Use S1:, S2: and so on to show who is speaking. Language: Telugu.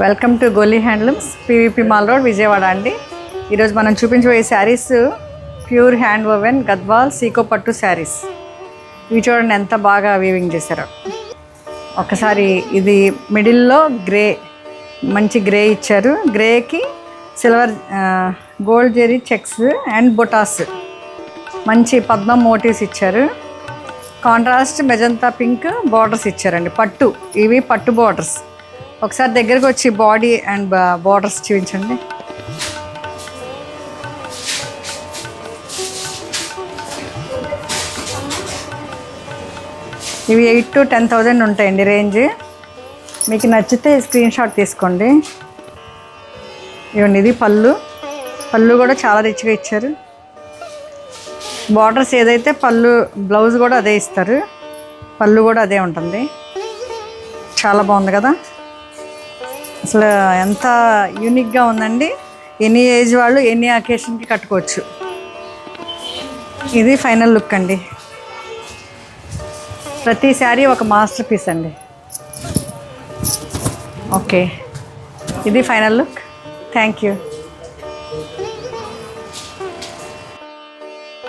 S1: Welcome to Goli handlooms, PVP mall road, Vijayawada అండి. ఈరోజు మనం చూపించబోయే sarees pure hand woven Gadwal sico pattu sarees. ఇవి చూడండి ఎంత బాగా వీవింగ్ చేశారో. ఒకసారి ఇది మిడిల్లో గ్రే, మంచి గ్రే ఇచ్చారు. గ్రేకి silver gold zari checks and buttas, మంచి పద్మం మోటివ్స్ ఇచ్చారు. కాంట్రాస్ట్ మెజంతా పింక్ బార్డర్స్ ఇచ్చారండి. పట్టు, ఇవి పట్టు బార్డర్స్. ఒకసారి దగ్గరకు వచ్చి బాడీ అండ్ బార్డర్స్ చూపించండి. ఇవి 8,000 to 10,000 ఉంటాయండి రేంజ్. మీకు నచ్చితే స్క్రీన్ షాట్ తీసుకోండి. ఇవ్వండి, ఇది పళ్ళు. పళ్ళు కూడా చాలా రిచ్గా ఇచ్చారు. బార్డర్స్ ఏదైతే పళ్ళు, బ్లౌజ్ కూడా అదే ఇస్తారు. పళ్ళు కూడా అదే ఉంటుంది. చాలా బాగుంది కదా, అసలు ఎంత యూనిక్గా ఉందండి. ఎనీ ఏజ్ వాళ్ళు ఎనీ అకేషన్కి కట్టుకోవచ్చు. ఇది ఫైనల్ లుక్ అండి. ప్రతి శారీ ఒక మాస్టర్ పీస్ అండి. ఓకే, ఇది ఫైనల్ లుక్. Thank you.